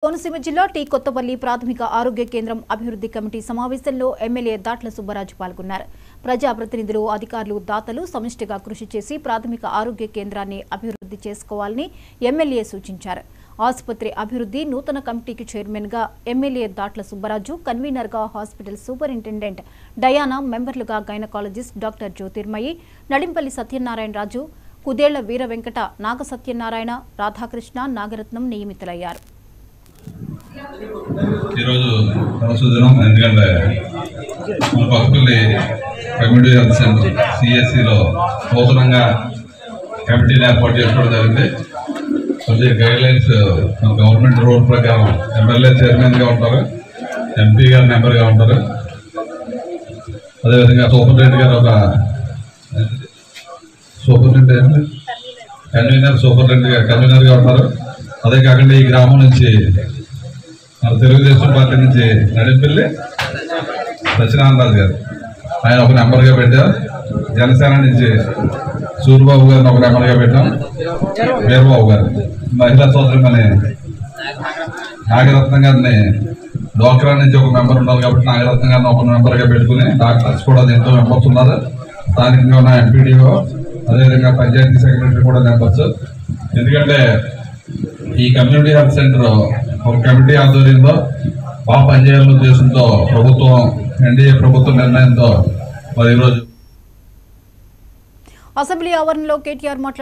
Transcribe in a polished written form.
కోనసీమ జిల్లా టీ కొత్తపల్లి ప్రాథమిక ఆరోగ్య కేంద్రం అభివృద్ధి కమిటీ సమావేశంలో ఎమ్మెల్యే దాట్ల సుబ్బరాజు పాల్గొన్నారు. ప్రజాప్రతినిధులు, అధికారులు, దాతలు సమిష్టిగా కృషి చేసి ప్రాథమిక ఆరోగ్య కేంద్రాన్ని అభివృద్ధి చేసుకోవాలని ఎమ్మెల్యే సూచించారు. ఆసుపత్రి అభివృద్ధి నూతన కమిటీకి చైర్మన్ గా ఎమ్మెల్యే దాట్ల సుబ్బరాజు, కన్వీనర్ గా హాస్పిటల్ సూపరింటెండెంట్ డయానా, మెంబర్లుగా గైనకాలజిస్ట్ డాక్టర్ జ్యోతిర్మయి, నడింపల్లి సత్యనారాయణ రాజు, కుదేళ్ల వీర వెంకట, నాగ సత్యనారాయణ, రాధాకృష్ణ, నాగరత్నం నియమితులయ్యారు. ఈరోజు శుభదినం. ఎందుకంటే మన కొత్తపల్లి కమ్యూనిటీ హెల్త్ సెంటర్ సిఎస్సిలో నూతనంగా కమిటీని ఏర్పాటు చేసుకోవడం జరిగింది. కొద్దిగా గైడ్ లైన్స్ మన గవర్నమెంట్ రూల్ ప్రకారం ఎమ్మెల్యే చైర్మన్గా ఉంటారు, ఎంపీ గారు మెంబర్గా ఉంటారు. అదేవిధంగా సూపరింటెండెంట్ గారు ఒక కన్వీనర్గా ఉంటారు. అదే కాకుండా ఈ గ్రామం నుంచి మన తెలుగుదేశం పార్టీ నుంచి నడింపల్లి సత్యనారాయణ రాజు గారు ఆయన ఒక నెంబర్గా పెట్టారు. జనసేన నుంచి సూర్యబాబు గారిని ఒక నెంబర్గా పెట్టాం. వీరబాబు గారు మహిళా సోదరిమని నాగరత్నం గారిని డ్వాక్రా నుంచి ఒక మెంబర్ ఉన్నారు కాబట్టి నాగరత్నం గారిని ఒక మెంబర్గా పెట్టుకుని డాక్టర్స్ కూడా ఎంతో మెంబర్స్ ఉన్నారు. స్థానికంగా ఉన్న ఎంపీడీఓ, అదేవిధంగా పంచాయతీ సెక్రటరీ కూడా మెంబర్స్. ఎందుకంటే ఈ కమ్యూనిటీ హెల్త్ సెంటర్ ఒక కమిటీ ఆధ్వర్యంలో బాగా పనిచేయాలనే ఉద్దేశంతో ప్రభుత్వం, ఎన్డీఏ ప్రభుత్వం నిర్ణయంతో మరి ఈరోజు అసెంబ్లీ ఆవరణలో కేటీఆర్ మాట్లాడారు.